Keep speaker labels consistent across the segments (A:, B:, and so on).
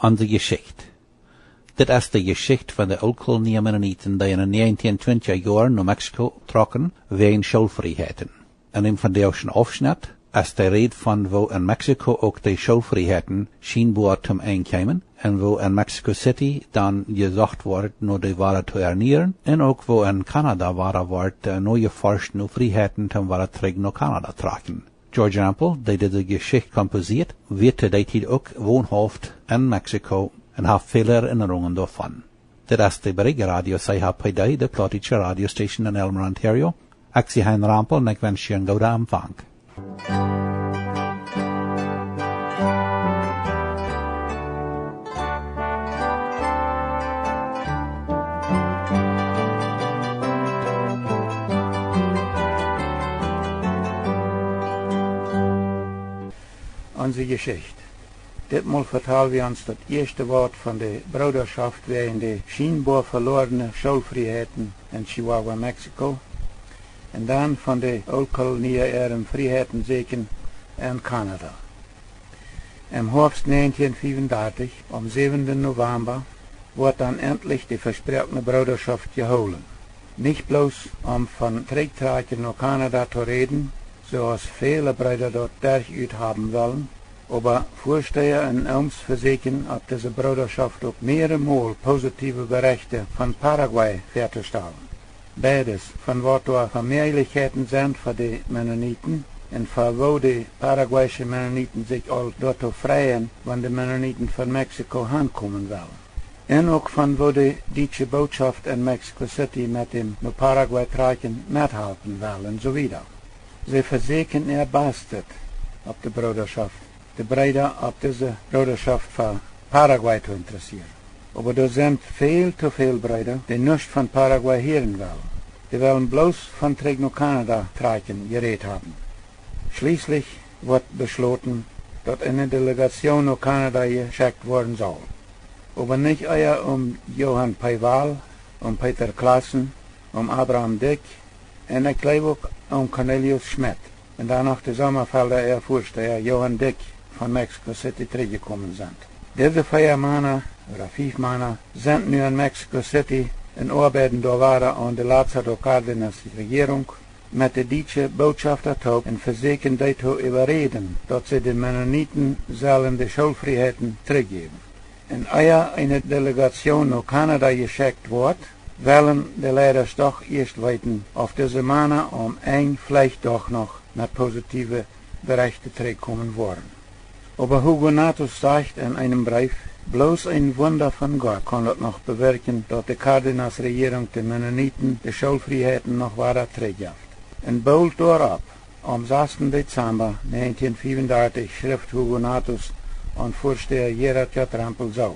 A: an de Geschichte. Dit is de Geschichte van de Oudkolonie Mennonieten die in de 1920 jaar New Mexico trokken wegen schulvrijheden. En in van deze afschnitt is de rede van wo in Mexico ook de schulvrijheden schijnbaar zum einkeimen en wo in Mexico City dan gezocht wordt naar de ware te herneren en ook wo in Canada ware wordt nieuwe forscht naar vrijheden ten ware terug naar Canada traken. George Rampel, die de Geschichte composiert, weet dat hij ook woonhoofd in Mexico en heeft vele herinneringen daarvan. Dit is de Brigge Radio, zij heeft bij de Plottiche radiostation in Elmer, Ontario. Ik zie Hein Rampel en ik wens je een goede aanvang.
B: Onze Geschichte. Ditmal vertellen wir uns das erste Wort von der Bruderschaft während der scheinbar verlorene Schulvrijheden in Chihuahua, Mexico, und dann von der Oudkolonie ihren Vrijheidenzeichen in Kanada. Im Herbst 1935, am 7. November, wird dann endlich die versprochene Bruderschaft geholen. Nicht bloß von Trägtragen nach Kanada zu reden, so als viele Brüder dort durchüt haben wollen, aber Vorsteher in uns versichern, ob diese Bruderschaft auch mehrere Mal positive Berichte von Paraguay fertigstellen. Beides, von was da Vermehrlichkeiten sind für die Mennoniten und für wo die paraguayische Mennoniten sich all dort freien, wenn die Mennoniten von Mexiko ankommen wollen. Und auch von wo die deutsche Botschaft in Mexico City mit dem nur Paraguay tragen mithalten wollen, so wieder. Sie versichern erbastet auf die Bruderschaft. Die Brüder auf diese Bruderschaft für Paraguay zu interessieren. Aber da sind viel zu viele Brüder, die nicht von Paraguay hören wollen. Die wollen bloß von Kanada tragen geredet haben. Schließlich wird beschlossen, dass eine Delegation nach Kanada geschickt werden soll. Aber nicht eher Johann Peival, Peter Klassen, Abraham Dick und ich glaube auch Cornelius Schmidt. Und danach der Sommerfall der Vorsteher Johann Dick von Mexico City zurückgekommen sind. Diese 4 Männer oder 5 Männer sind nu in Mexico City in arbeiten da waren an der Lázaro Cárdenas Regierung mit der deutschen Botschafter taub und versuchen die zu überreden, dass sie den Mennoniten sollen die Schulvrijheden zurückgeben. Und ehe eine Delegation nach Kanada geschickt wird, wollen die Leiders doch erst weiten auf diese Männer vielleicht doch noch mit positive Berichte zurückkommen wollen. Aber Hugonatus sagt in einem Brief, bloß ein Wunder von Gott kann das noch bewirken, dass die Cárdenas-Regierung den Mennoniten die Schulvrijheden noch weiter zurückgibt. Und bald darauf, am 6. Dezember 1934, schrift Hugonatus an Vorsteher Gerard J. Rampel so.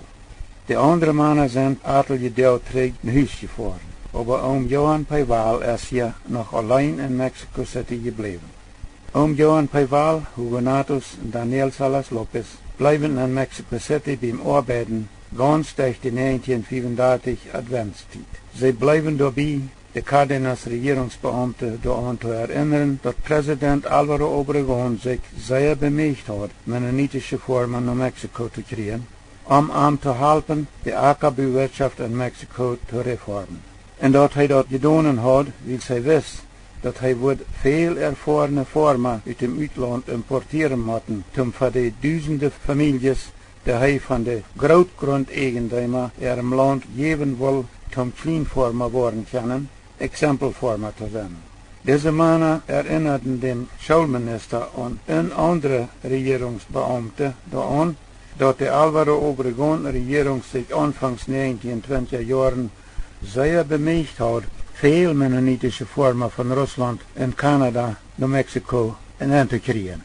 B: Die anderen Männer sind etliche Jahre zurück nach Hause gefahren, aber Johann Peival ist hier noch allein in Mexico City geblieben. Johann Peival, Hugonatus und Daniel Salas Lopez bleiben in Mexico City beim Arbeiten ganz durch die 1934 Adventszeit. Sie bleiben dabei, die Cárdenas Regierungsbeamte daran zu erinnern, dass Präsident Álvaro Obregón sich sehr bemüht hat, mennonitische Formen nach Mexiko zu kriegen, ihm zu helfen, die Ackerbauwirtschaft in Mexiko zu reformen. Und dass er das getan hat, weil sie wissen, dass er viel erfahrene Farmer aus dem Ausland importieren musste, um für die Tausende Familien, die er von den Großgrundeigentümern ihrem Land geben will, zum Kleinfarmer worden können, Exempelfarmer zu sein. Diese Männer erinnerten den Schulminister und andere Regierungsbeamte daran, dass die Álvaro Obregón-Regierung sich anfangs 1920er Jahren sehr bemüht hat, veel mennonitische Farmer von Russland und Kanada nach Mexiko hineinzukriegen.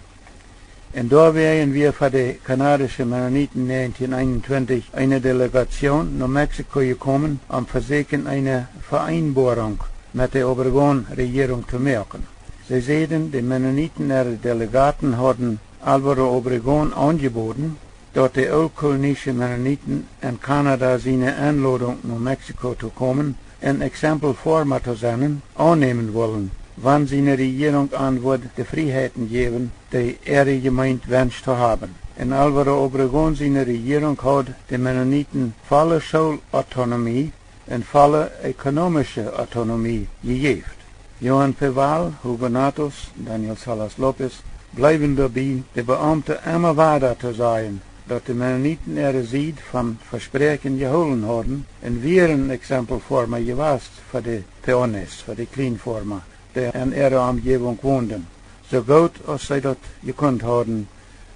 B: Und da wären wir für die kanadischen Mennoniten 1921 eine Delegation nach Mexiko gekommen, um versuchen eine Vereinbarung mit der Obregón-Regierung zu machen. Sie sehen, die Mennoniten ihre Delegaten hatten Álvaro Obregón angeboten, dass die oudkolonische Mennoniten in Kanada seine Einladung nach Mexiko zu kommen, ein Exempelfarmer zu sein, annehmen wollen, wann seine Regierung an wird, die Freiheiten geben, die ihre Gemeinde wünscht zu haben. En Alvaro Obregón seine Regierung hat den Mennoniten volle Schulautonomie und volle ökonomische Autonomie gegeben. Johan Peval, Hugo Daniel Salas Lopez bleiben dabei, de Beamte immer weiter zu sein, dat de Mennoniten ihre Sied vom Versprechen geholen haben und wir ein Exempelforma gewast für die Peones, für die Kleinforma, die in ihrer Umgebung wohnten, so gut als sie das gekonnt haben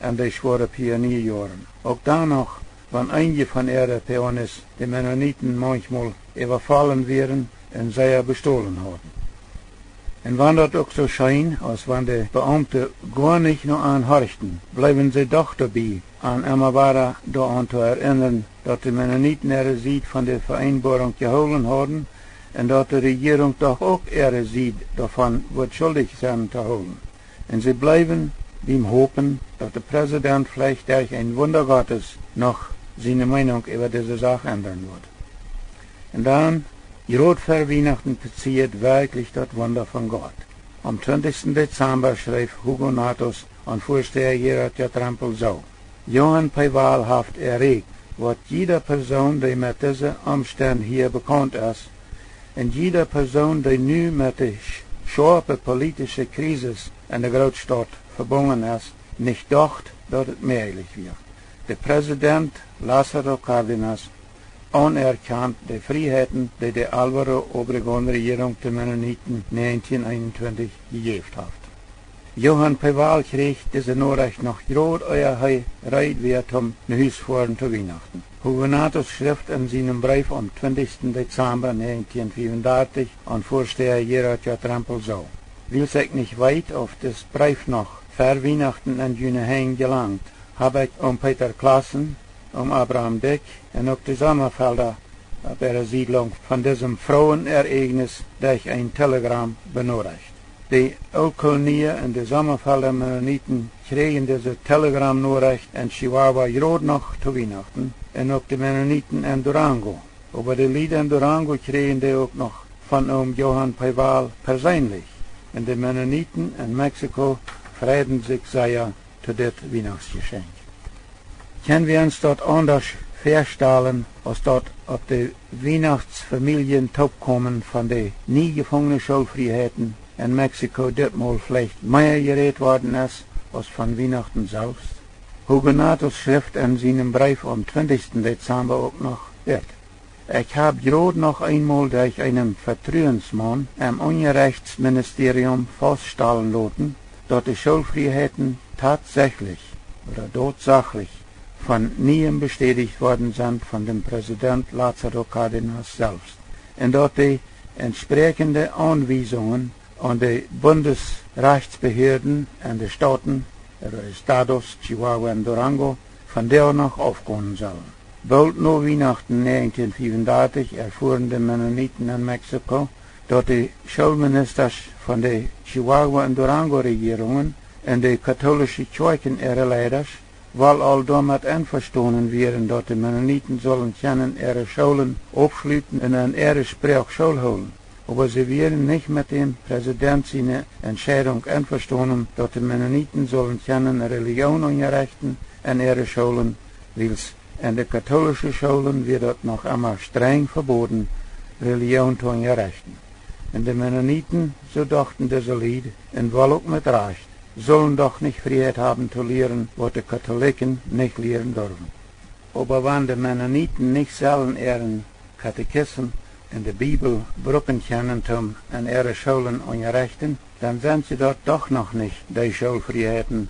B: in die schwere Pionierjahren. Auch danach, wenn einige von ihren Peones die Mennoniten manchmal überfallen wären und sie bestohlen haben. Und wenn das auch so scheint, als wenn die Beamte gar nicht nur anhorchten, bleiben sie doch dabei, an immer weiter daran zu erinnern, dass die Mennoniten ihre Sied von der Vereinbarung geholt haben und dass die Regierung doch auch ihre Sied davon wird schuldig sein zu holen. Und sie bleiben beim Hoffen, dass der Präsident vielleicht durch ein Wunder Gottes noch seine Meinung über diese Sache ändern wird. Und dann, gerade vor Weihnachten passiert wirklich das Wunder von Gott. Am 20. Dezember schrieb Hugo Natos an Vorsteher Gerard Trampel so: Johan Peval hat erregt, was jeder Person, die mit diesen Umständen hier bekannt ist, und jeder Person, die nu mit der scharfen politischen Krise in der Großstadt verbunden ist, nicht dacht, dass es möglich wird. Der Präsident Lázaro Cárdenas anerkannt die Freiheiten, die die Alvaro Obregón-Regierung der Mennoniten 1921 gegeben hat. Johan Peval kreeg diese Nachricht noch gerade euer Reit wird um ein Haus fahren zu Weihnachten. Hugo Natos schrift in seinem Brief am 20. Dezember 1934 an Vorsteher Gerard Trampel so: Will sich nicht weit auf das Brief noch vor Weihnachten in Jüneheim gelangt, habe ich Peter Klassen, Abraham Dick und auch die Sommerfelder auf ihrer Siedlung von diesem Frauenereignis durch ein Telegramm benachrichtigt. Die Ölkolonie und die Sommerfelder Mennoniten kriegen diese Telegramm-Nachricht in Chihuahua gerade noch zu Weihnachten und auch die Mennoniten in Durango. Aber die Lieder in Durango kriegen die auch noch von Johan Peval persönlich. Und die Mennoniten in Mexiko freuen sich sehr zu diesem Weihnachtsgeschenk. Können wir uns dort anders vorstellen, als dort auf die Weihnachtsfamilien kommen von den nie gefangenen Schulfreiheiten in Mexiko ditmal vielleicht mehr geredet worden ist, als von Weihnachten selbst? Hugo Natos schrift in seinem Brief am 20. Dezember auch noch dit: Ich habe gerade noch einmal durch einen Vertrauensmann im Unrechtsministerium feststellen lassen, dass die Schulfreiheiten tatsächlich oder tatsächlich von niem bestätigt worden sind von dem Präsident Lázaro Cárdenas selbst, und dass die entsprechende Anweisungen an die Bundesrechtsbehörden und die Staaten, Estados, Chihuahua und Durango, von der noch aufgehen sollen. Bald nach Weihnachten 1934 erfuhren die Mennoniten in Mexiko, dass die Schulministers von den Chihuahua und Durango-Regierungen und die katholische Kirchen ihre Leiders, weil all damit einverstanden wären, dass die Mennoniten sollen können ihre Schulen aufschließen und an ihre Sprache Schule holen. Aber sie wären nicht mit dem Präsident seine Entscheidung einverstanden, dass die Mennoniten sollen können Religion unterrichten an ihre Schulen, weil in den katholischen Schulen wird das noch immer streng verboten, Religion zu unterrichten. Und die Mennoniten, so dachten diese Lied, und wohl auch mit Recht, sollen doch nicht Freiheit haben zu lehren, was die Katholiken nicht lehren dürfen. Aber wenn die Mennoniten nicht selber ihren Katechismen in der Bibel brücken können, um an ihre Schulen unterrichten, dann sind sie dort doch noch nicht die Schulfreiheiten,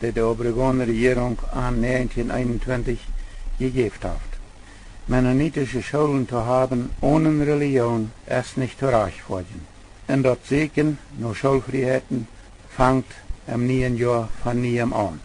B: die die Obregón-Regierung an 1921 gegeben hat. Mennonitische Schulen zu haben ohne Religion ist nicht zu reich worden. Und dort Segen nur Schulfreiheiten fängt im neuen Jahr von niem an.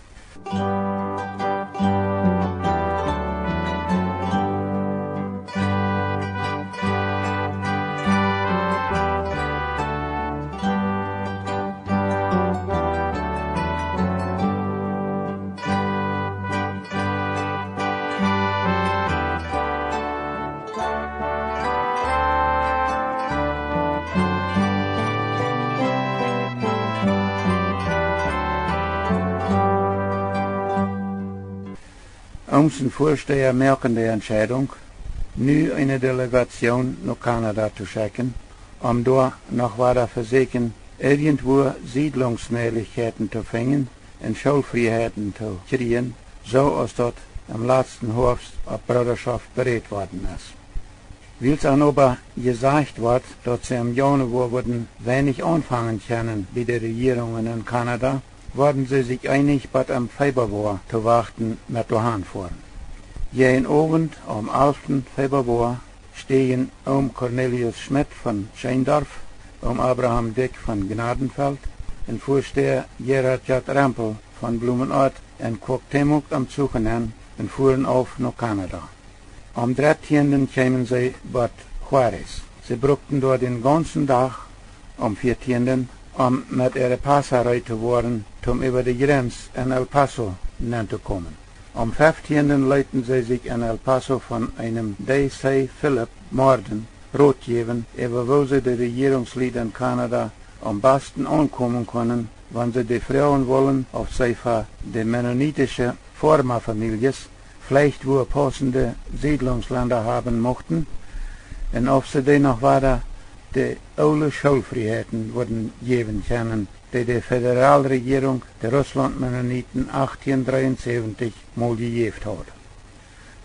B: Unser Vorsteher merken die Entscheidung, nu eine Delegation nach Kanada zu schicken, dort noch weiter versuchen, irgendwo Siedlungsmöglichkeiten zu finden und Schulfreiheiten zu kriegen, so als dort am letzten Herbst auf Bruderschaft berät worden ist. Weil es aber gesagt wird, dass sie im Januar würden wenig anfangen können bei den Regierungen in Kanada, wurden sie sich einig, bis am Februar zu warten mit der Hand fahren. Jeden Abend am 11. Februar stehen Cornelius Schmidt von Scheindorf, Abraham Dick von Gnadenfeld und Vorsteher Gerhard J. Rempel von Blumenort und Quoctemuk am Suchen an und fuhren auf nach Kanada. Am 13. kamen sie Bad Juarez. Sie brauchten dort den ganzen Tag, am 14. mit ihrer Passerei zu worden, über die Grenze in El Paso zu kommen. Am 15. leiten sie sich in El Paso von einem D.C. Philip Marden Rot geben, über wo sie die Regierungslieder in Kanada am besten ankommen können, wenn sie die Frauen wollen, auf sie für die mennonitische Forma-Families vielleicht wo passende Siedlungsländer haben mochten, und ob sie die noch weiter die alle Schulfreiheiten würden geben können, die Föderalregierung der Russland-Mennoniten 1873 mal gegeben hat.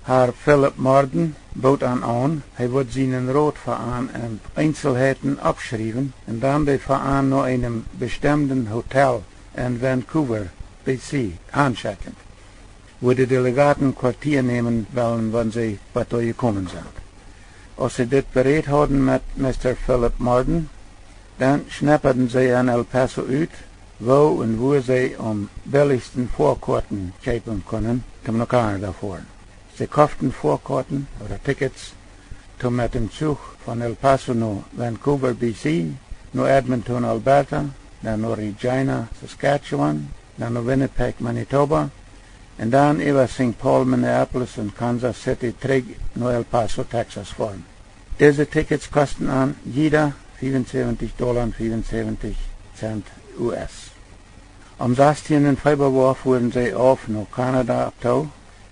B: Herr Philip Marden bot an, er wird seinen Rotverein in Einzelheiten abschreiben und dann den Verein nach einem bestimmten Hotel in Vancouver, BC, anschicken, wo die Delegaten Quartier nehmen wollen, wenn sie bei euch gekommen sind. Als sie das berät hatten mit Mr. Philip Marden, dann schnapperten sie in El Paso uit, wo und wo sie am billigsten Vorkarten kaufen können, nach Kanada fahren. Sie kauften Vorkarten oder Tickets, mit dem Zug von El Paso nach Vancouver, BC, nach Edmonton, Alberta, dann nach Regina, Saskatchewan, dann nach Winnipeg, Manitoba, und dann über St. Paul, Minneapolis und Kansas City zurück nach El Paso, Texas fahren. Diese Tickets kosten an jeder $75,75 US. Am 16. Februar fuhren sie auf nach Kanada ab.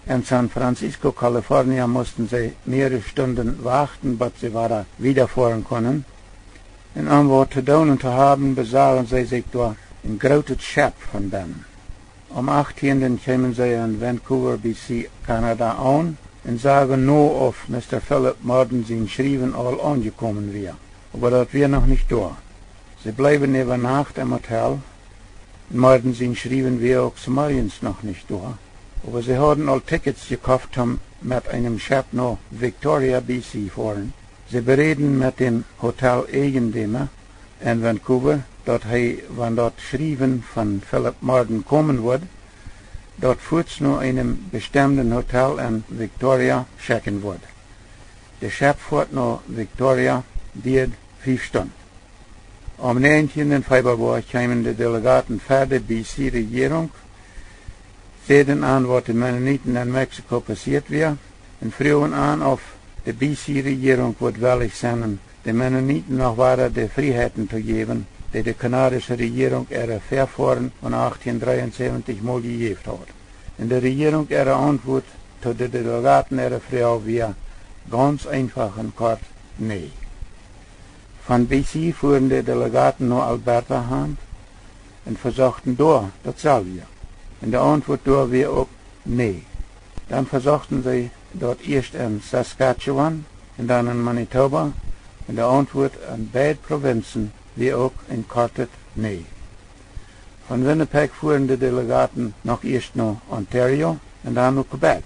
B: In San Francisco, Kalifornien mussten sie mehrere Stunden warten, bis sie wieder fahren können. Und um was zu tun und zu haben, besagen sie sich durch ein großes Schiff von denen. Am 18. kamen sie in Vancouver, BC, Kanada an und sagen nur auf Mr. Philip Marden sein Schreiben all angekommen wäre. Aber das wäre noch nicht da. Sie bleiben über Nacht im Hotel. Marden sein Schreiben wäre auch zum Morgens noch nicht da. Aber sie hatten all Tickets gekauft, mit einem Schiff nach Victoria, BC fahren. Sie bereden mit dem Hotel-Eigentümer in Vancouver, dass wenn dort Schreiben von Philip Marden kommen wird, dort fuhrt nur einem bestimmten Hotel in Victoria schicken wird. Der Schiff fährt nach Victoria, dauert 5 Stunden. Am 19. Februar kamen die Delegaten für die BC-Regierung, sehen an, was den Mennoniten in Mexiko passiert wäre, und frühen an, auf die BC-Regierung wird willig sein, den Mennoniten noch weiter die Freiheiten zu geben, die kanadische Regierung ihre Verfahren von 1873 mal gegeben hat. Und die Regierung ihre Antwort zu den Delegaten ihrer Frau wäre ganz einfach und kort, nee. Von BC fuhren die Delegaten nach Alberta hin und versuchten da dasselbe. Und die Antwort da wäre auch nee. Dann versuchten sie dort erst in Saskatchewan und dann in Manitoba, und die Antwort an beide Provinzen wäre auch in Kortet nee. Von Winnipeg fuhren die Delegaten noch erst nach Ontario und dann nach Quebec.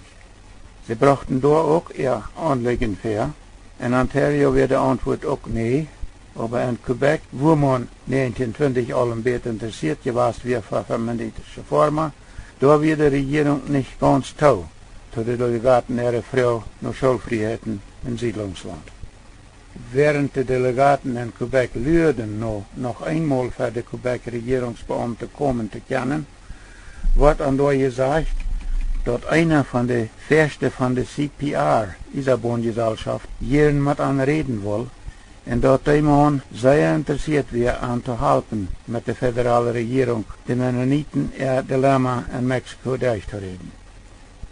B: Sie brachten da auch ihr Anliegen für. In Ontario wäre die Antwort auch nee, aber in Quebec, wo man 1920 allem Bett interessiert gewesen wäre für feministische Formen, da wird die Regierung nicht ganz zu den Delegaten ihrer Frau nach Schulfreiheiten im Siedlungsland. Während die Delegaten in Quebec lüden, noch einmal für die Quebec-Regierungsbeamte kommen zu können, wird an da gesagt, dass einer von den Fürsten von der CPR, dieser Bundesgesellschaft, jeden mit anreden will, und dass der Mann sehr interessiert wäre, an zu helfen, mit der föderalen Regierung, die Mennoniten ihr Dilemma in Mexiko durchzureden.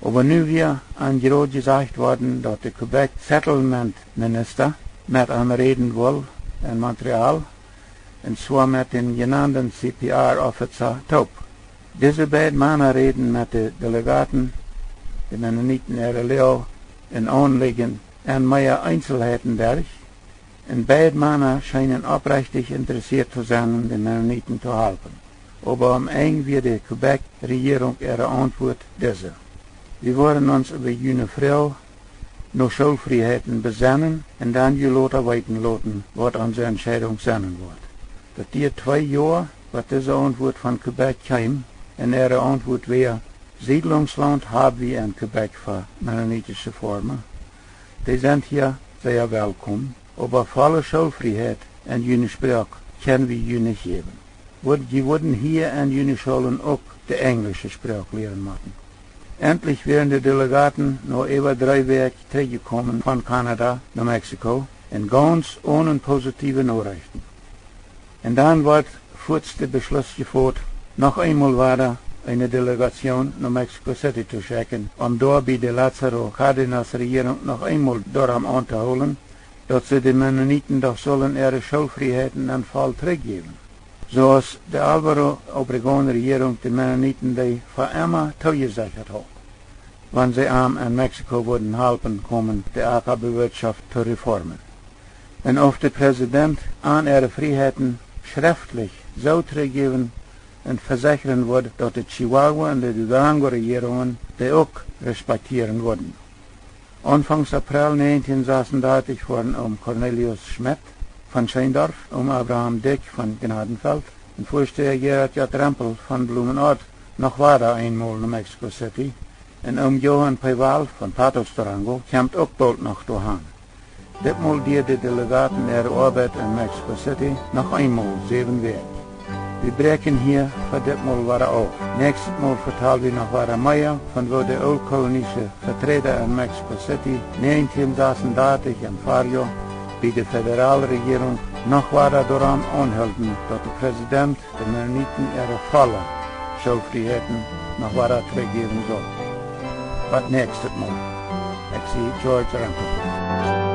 B: Aber nu weer aan groot gezegd worden dat de Quebec Settlement Minister met aan reden wil in Montreal, en zwar met den genannten CPR-officer Taub. Deze beiden mannen reden met de delegaten, de Mennoniten RLO, in aanleggen en meer Einzelheiten derg, en beide mannen schijnen oprechtig interessiert te zijn de Mennoniten te helpen. Aber am eng wie de Quebec-Regierung ihre Antwort diese. Wir wollen uns über jene Frau noch Schulfreiheiten besennen und dann die Leute weiten lassen, was unsere Entscheidung sein wird. Das die 2 Jahre, was diese Antwort von Quebec kam, und ihre Antwort wäre, Siedlungsland haben wir in Quebec für mennonitische Formen. Die sind hier sehr willkommen, aber volle Schulfreiheit in jene Sprache können wir ihnen nicht geben. Die würden hier in jene Schulen auch die englische Sprache lernen machen. Endlich wären die Delegaten noch über 3 Wochen zurückgekommen von Kanada nach Mexiko und ganz ohne positive Nachrichten. Und dann wird der Beschluss gefasst, noch einmal weiter eine Delegation nach Mexico City zu schicken, dort bei der Lázaro Cárdenas Regierung noch einmal daran anzuholen, dass sie den Mennoniten doch sollen ihre Schulfreiheiten an Fall zurückgeben. Zoals de Álvaro Obregón-Regierung de Mennoniten die voor immer toegezegd had. Wanneer ze in Mexico würden helpen komen de ackerbewirtschaft zu reformen. En of de president aan ihre Freiheiten schriftlich so teruggeven en verzekeren wordt dat de Chihuahua en de Durango-Regierungen die ook respecteren worden. Anfangs April 1936 wurden Cornelius Schmidt von Scheindorf, Abraham Dick von Gnadenfeld und Vorsteher Gerhard J. Rempel von Blumenort noch weiter einmal in Mexico City und Johann Peival von Patos Durango kommt auch bald noch dahin. Ditmal die Delegaten ihre Arbeit in Mexico City noch einmal 7 Wochen. Wir brechen hier für ditmal weiter auf. Nächstes Mal vertellen wir noch weiter mehr von wo der oldkolonische Vertreter in Mexico City 1936 im Fario bei der Föderalregierung noch weiter daran anhalten, dass der Präsident den Mennoniten ihre volle Schulfreiheiten noch weiter zurückgeben soll. Was nächstes Mal? Ich sehe George Rempel.